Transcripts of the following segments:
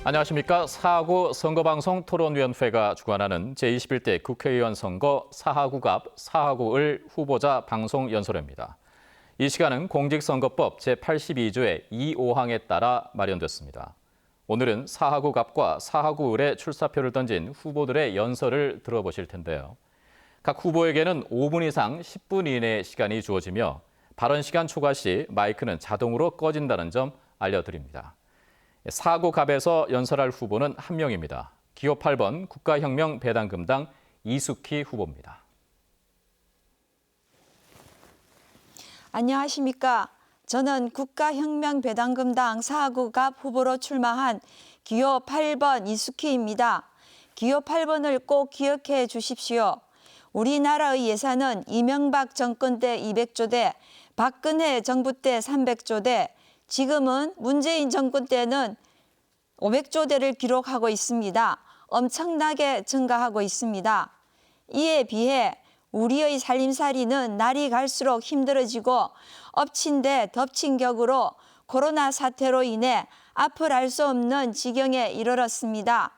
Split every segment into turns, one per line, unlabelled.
안녕하십니까. 4구 선거방송 토론위원회가 주관하는 제21대 국회의원 선거 사하구갑, 사하구을 후보자 방송 연설회입니다. 이 시간은 공직선거법 제82조의 2호항에 따라 마련됐습니다. 오늘은 사하구갑과 사하구을에 출사표를 던진 후보들의 연설을 들어보실 텐데요. 각 후보에게는 5분 이상 10분 이내의 시간이 주어지며 발언 시간 초과 시 마이크는 자동으로 꺼진다는 점 알려드립니다. 사하구갑에서 연설할 후보는 한 명입니다. 기호 8번 국가혁명배당금당 이숙희 후보입니다.
안녕하십니까. 저는 국가혁명배당금당 사하구갑 후보로 출마한 기호 8번 이숙희입니다. 기호 8번을 꼭 기억해 주십시오. 우리나라의 예산은 이명박 정권 때 200조 대, 박근혜 정부 때 300조 대, 지금은 문재인 정권 때는 500조 대를 기록하고 있습니다. 엄청나게 증가하고 있습니다. 이에 비해 우리의 살림살이는 날이 갈수록 힘들어지고 엎친 데 덮친 격으로 코로나 사태로 인해 앞을 알 수 없는 지경에 이르렀습니다.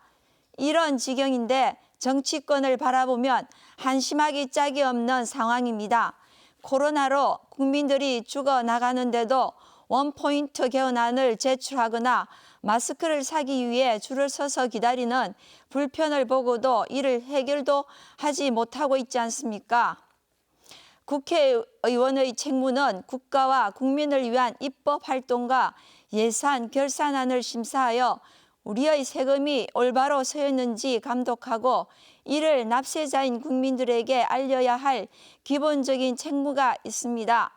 이런 지경인데 정치권을 바라보면 한심하기 짝이 없는 상황입니다. 코로나로 국민들이 죽어나가는데도 원포인트 개헌안을 제출하거나 마스크를 사기 위해 줄을 서서 기다리는 불편을 보고도 이를 해결도 하지 못하고 있지 않습니까? 국회의원의 책무는 국가와 국민을 위한 입법 활동과 예산 결산안을 심사하여 우리의 세금이 올바로 쓰였는지 감독하고 이를 납세자인 국민들에게 알려야 할 기본적인 책무가 있습니다.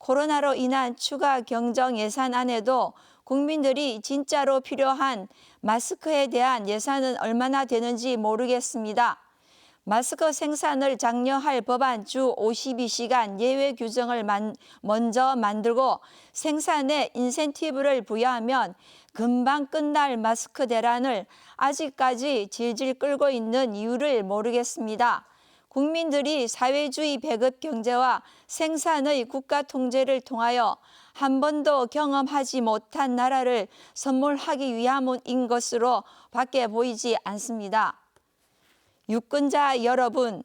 코로나로 인한 추가 경정 예산안에도 국민들이 진짜로 필요한 마스크에 대한 예산은 얼마나 되는지 모르겠습니다. 마스크 생산을 장려할 법안 주 52시간 예외 규정을 먼저 만들고 생산에 인센티브를 부여하면 금방 끝날 마스크 대란을 아직까지 질질 끌고 있는 이유를 모르겠습니다. 국민들이 사회주의 배급 경제와 생산의 국가 통제를 통하여 한 번도 경험하지 못한 나라를 선물하기 위함인 것으로 밖에 보이지 않습니다. 유권자 여러분,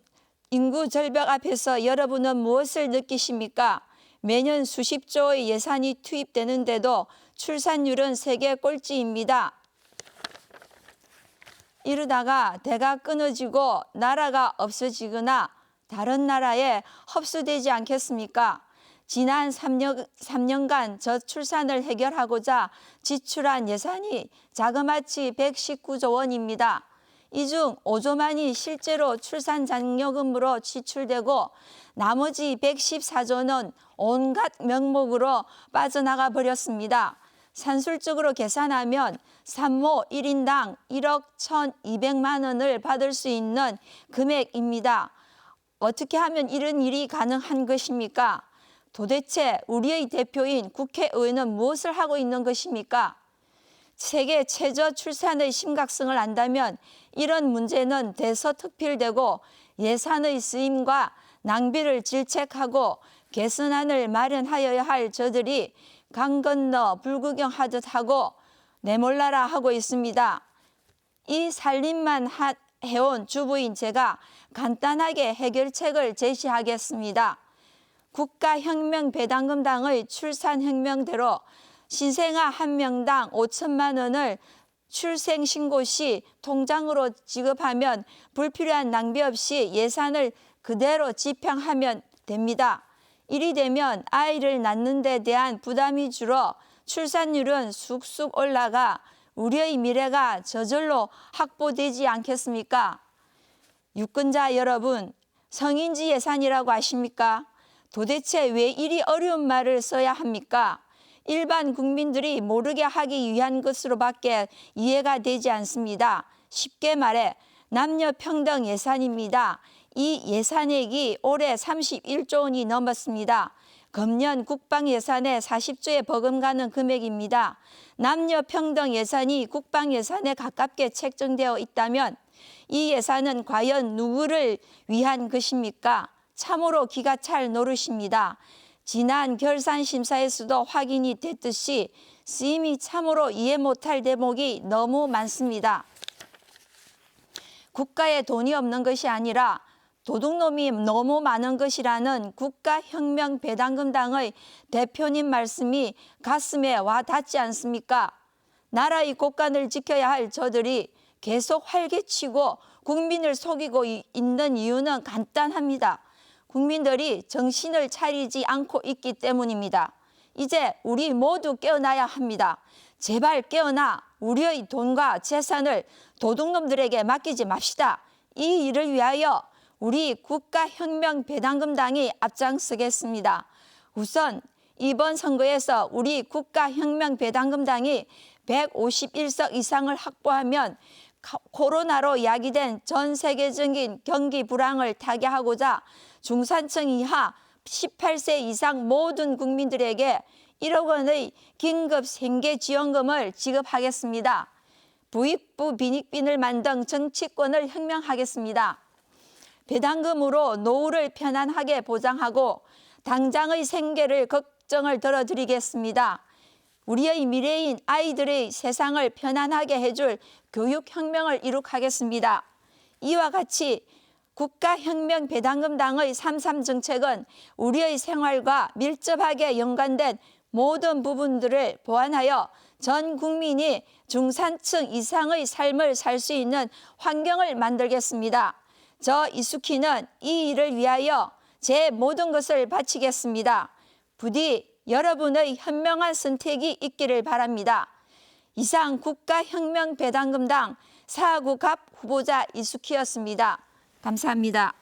인구 절벽 앞에서 여러분은 무엇을 느끼십니까? 매년 수십조의 예산이 투입되는데도 출산율은 세계 꼴찌입니다. 이러다가 대가 끊어지고 나라가 없어지거나 다른 나라에 흡수되지 않겠습니까? 지난 3년간 저출산을 해결하고자 지출한 예산이 자그마치 119조 원입니다. 이 중 5조만이 실제로 출산 장려금으로 지출되고 나머지 114조는 온갖 명목으로 빠져나가 버렸습니다. 산술적으로 계산하면 산모 1인당 1억 1,200만 원을 받을 수 있는 금액입니다. 어떻게 하면 이런 일이 가능한 것입니까? 도대체 우리의 대표인 국회의원은 무엇을 하고 있는 것입니까? 세계 최저 출산의 심각성을 안다면 이런 문제는 대서특필되고 예산의 쓰임과 낭비를 질책하고 개선안을 마련하여야 할 저들이 강 건너 불구경하듯 하고 내몰라라 하고 있습니다. 이 살림만 해온 주부인 제가 간단하게 해결책을 제시하겠습니다. 국가혁명배당금당의 출산혁명대로 신생아 한 명당 5천만 원을 출생신고 시 통장으로 지급하면 불필요한 낭비 없이 예산을 그대로 집행하면 됩니다. 이리 되면 아이를 낳는 데 대한 부담이 줄어 출산율은 쑥쑥 올라가 우리의 미래가 저절로 확보되지 않겠습니까? 유권자 여러분, 성인지 예산이라고 아십니까? 도대체 왜 이리 어려운 말을 써야 합니까? 일반 국민들이 모르게 하기 위한 것으로밖에 이해가 되지 않습니다. 쉽게 말해 남녀 평등 예산입니다. 이 예산액이 올해 31조 원이 넘었습니다. 금년 국방 예산에 40조에 버금가는 금액입니다. 남녀 평등 예산이 국방 예산에 가깝게 책정되어 있다면 이 예산은 과연 누구를 위한 것입니까? 참으로 기가 찰 노릇입니다. 지난 결산 심사에서도 확인이 됐듯이 스님이 참으로 이해 못할 대목이 너무 많습니다. 국가에 돈이 없는 것이 아니라 도둑놈이 너무 많은 것이라는 국가혁명배당금당의 대표님 말씀이 가슴에 와 닿지 않습니까? 나라의 곳간을 지켜야 할 저들이 계속 활개치고 국민을 속이고 있는 이유는 간단합니다. 국민들이 정신을 차리지 않고 있기 때문입니다. 이제 우리 모두 깨어나야 합니다. 제발 깨어나 우리의 돈과 재산을 도둑놈들에게 맡기지 맙시다. 이 일을 위하여 우리 국가혁명배당금당이 앞장서겠습니다. 우선 이번 선거에서 우리 국가혁명배당금당이 151석 이상을 확보하면 코로나로 야기된 전 세계적인 경기 불황을 타개하고자 중산층 이하 18세 이상 모든 국민들에게 1억 원의 긴급 생계지원금을 지급하겠습니다. 부익부 빈익빈을 만든 정치권을 혁명하겠습니다. 배당금으로 노후를 편안하게 보장하고 당장의 생계를 걱정을 덜어드리겠습니다. 우리의 미래인 아이들의 세상을 편안하게 해줄 교육혁명을 이룩하겠습니다. 이와 같이 국가혁명배당금당의 3.3 정책은 우리의 생활과 밀접하게 연관된 모든 부분들을 보완하여 전 국민이 중산층 이상의 삶을 살 수 있는 환경을 만들겠습니다. 저 이숙희는 이 일을 위하여 제 모든 것을 바치겠습니다. 부디 여러분의 현명한 선택이 있기를 바랍니다. 이상 국가혁명배당금당 4.9갑 후보자 이숙희였습니다. 감사합니다.